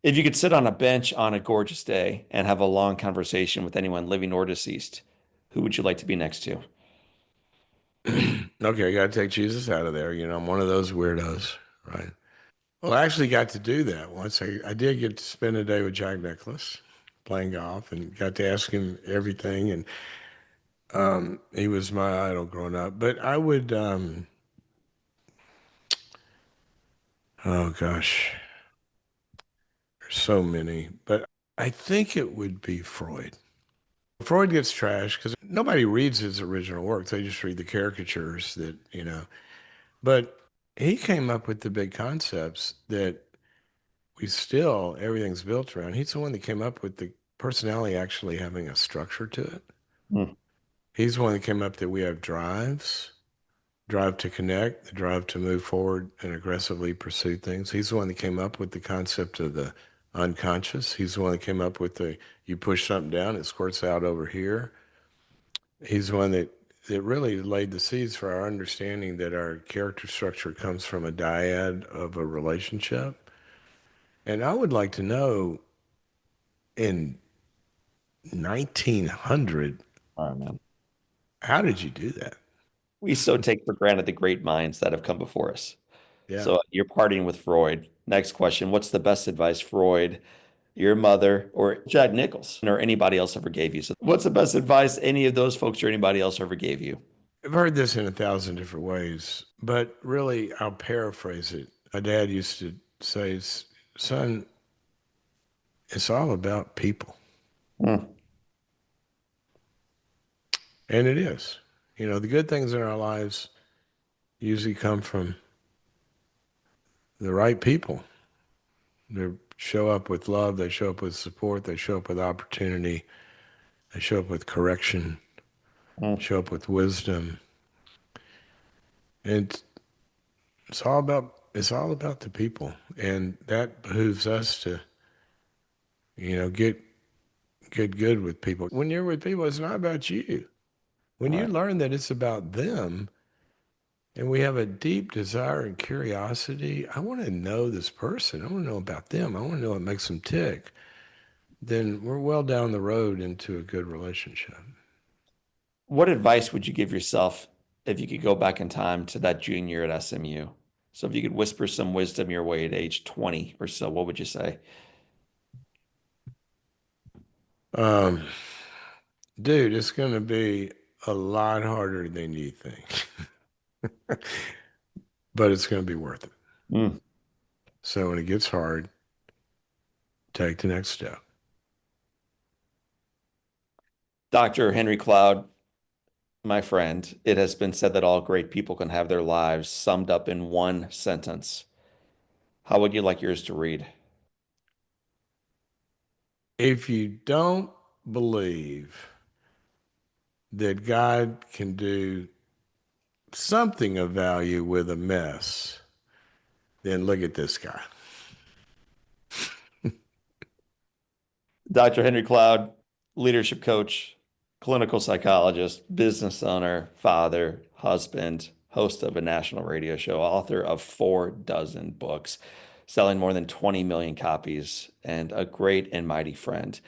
If you could sit on a bench on a gorgeous day and have a long conversation with anyone living or deceased, who would you like to be next to? Okay, I got to take Jesus out of there. I'm one of those weirdos, right? Well, I actually got to do that once. I did get to spend a day with Jack Nicklaus playing golf and got to ask him everything. And he was my idol growing up. But I would, oh gosh, there's so many. But I think it would be Freud. Freud gets trashed because nobody reads his original work. They just read the caricatures that. But he came up with the big concepts that everything's built around. He's the one that came up with the personality actually having a structure to it. Hmm. He's the one that came up that we have drive to connect, the drive to move forward and aggressively pursue things. He's the one that came up with the concept of the unconscious. He's the one that came up with you push something down, it squirts out over here. He's the one that really laid the seeds for our understanding that our character structure comes from a dyad of a relationship. And I would like to know in 1900, All right, man. how did you do that? We so take for granted the great minds that have come before us. Yeah. So you're partying with Freud. Next question. What's the best advice Freud, your mother, or Jack Nicholson, or anybody else ever gave you? So what's the best advice any of those folks or anybody else ever gave you? I've heard this in 1,000 different ways, but really I'll paraphrase it. My dad used to say, son, it's all about people. Hmm. And it is. The good things in our lives usually come from the right people. They show up with love, they show up with support, they show up with opportunity, they show up with correction, Hmm. show up with wisdom. And it's all about the people. And that behooves us to, get good with people. When you're with people, it's not about you. When All you right. learn that it's about them, and we have a deep desire and curiosity, I want to know this person. I want to know about them. I want to know what makes them tick. Then we're well down the road into a good relationship. What advice would you give yourself if you could go back in time to that junior at SMU? So if you could whisper some wisdom your way at age 20 or so, what would you say? Um, Dude, it's going to be a lot harder than you think, but it's going to be worth it. Mm. So when it gets hard, take the next step. Dr. Henry Cloud, my friend, it has been said that all great people can have their lives summed up in one sentence. How would you like yours to read? If you don't believe that God can do something of value with a mess, then look at this guy. Dr. Henry Cloud, leadership coach, clinical psychologist, business owner, father, husband, host of a national radio show, author of 4 dozen books, selling more than 20 million copies, and a great and mighty friend.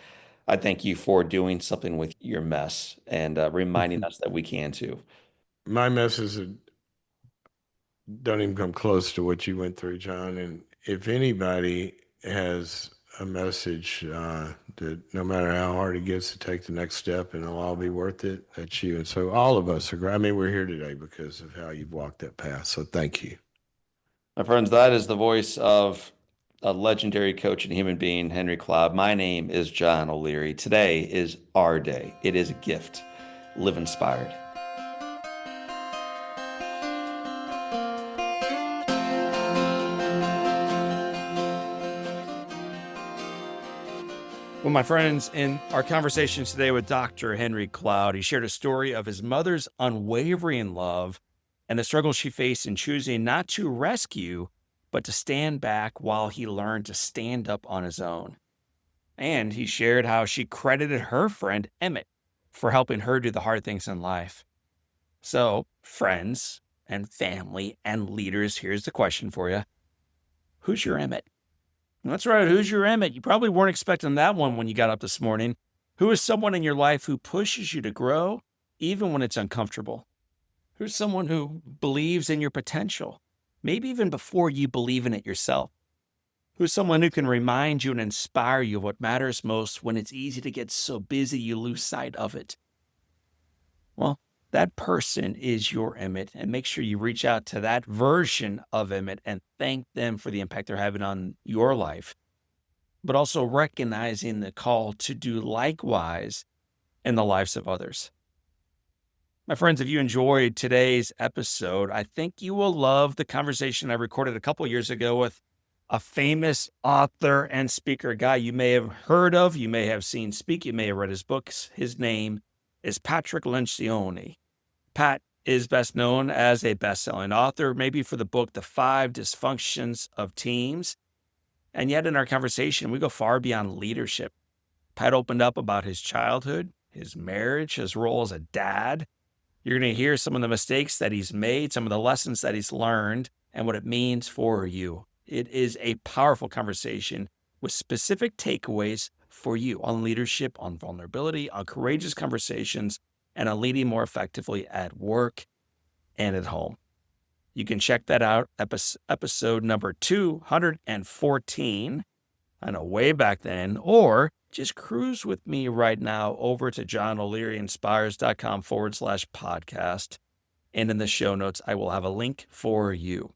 I thank you for doing something with your mess and reminding us that we can too. My messes don't even come close to what you went through, John. And if anybody has a message that no matter how hard it gets to take the next step and it'll all be worth it, that's you. And so all of us are, I mean, we're here today because of how you've walked that path. So thank you. My friends, that is the voice of a legendary coach and human being, Henry Cloud. My name is John O'Leary. Today is our day. It is a gift. Live inspired. Well, my friends, in our conversations today with Dr. Henry Cloud, he shared a story of his mother's unwavering love and the struggle she faced in choosing not to rescue, but to stand back while he learned to stand up on his own. And he shared how she credited her friend Emmet for helping her do the hard things in life. So, friends and family and leaders, here's the question for you. Who's your Emmet? That's right. Who's your Emmet? You probably weren't expecting that one when you got up this morning. Who is someone in your life who pushes you to grow, even when it's uncomfortable? Who's someone who believes in your potential, maybe even before you believe in it yourself? Who's someone who can remind you and inspire you of what matters most when it's easy to get so busy you lose sight of it? Well, that person is your Emmet, and make sure you reach out to that version of Emmet and thank them for the impact they're having on your life, but also recognizing the call to do likewise in the lives of others. My friends, if you enjoyed today's episode, I think you will love the conversation I recorded a couple years ago with a famous author and speaker, a guy you may have heard of, you may have seen speak, you may have read his books. His name is Patrick Lencioni. Pat is best known as a best-selling author, maybe for the book, The 5 Dysfunctions of Teams. And yet in our conversation, we go far beyond leadership. Pat opened up about his childhood, his marriage, his role as a dad. You're going to hear some of the mistakes that he's made, some of the lessons that he's learned, and what it means for you. It is a powerful conversation with specific takeaways for you on leadership, on vulnerability, on courageous conversations, and on leading more effectively at work and at home. You can check that out, episode number 214. I know, way back then, or just cruise with me right now over to johnolearyinspires.com/podcast. And in the show notes, I will have a link for you.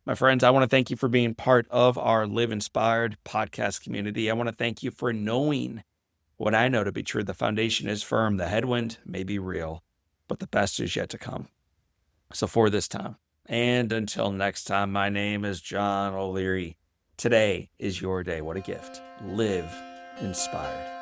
My friends, I want to thank you for being part of our Live Inspired podcast community. I want to thank you for knowing what I know to be true. The foundation is firm. The headwind may be real, but the best is yet to come. So for this time, and until next time, my name is John O'Leary. Today is your day. What a gift. Live inspired.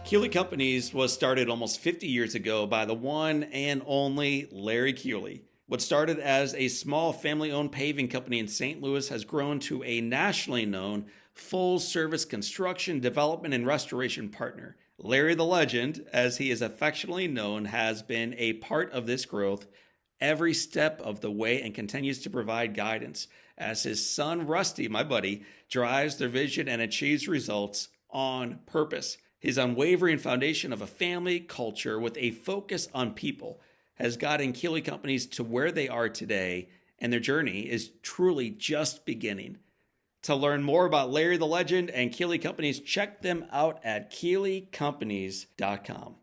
Keeley Companies was started almost 50 years ago by the one and only Larry Keeley. What started as a small family-owned paving company in St. Louis has grown to a nationally known full-service construction, development, and restoration partner. Larry the Legend, as he is affectionately known, has been a part of this growth every step of the way and continues to provide guidance as his son, Rusty, my buddy, drives their vision and achieves results on purpose. His unwavering foundation of a family culture with a focus on people has gotten Keeley Companies to where they are today, and their journey is truly just beginning. To learn more about Larry the Legend and Keeley Companies, check them out at KeeleyCompanies.com.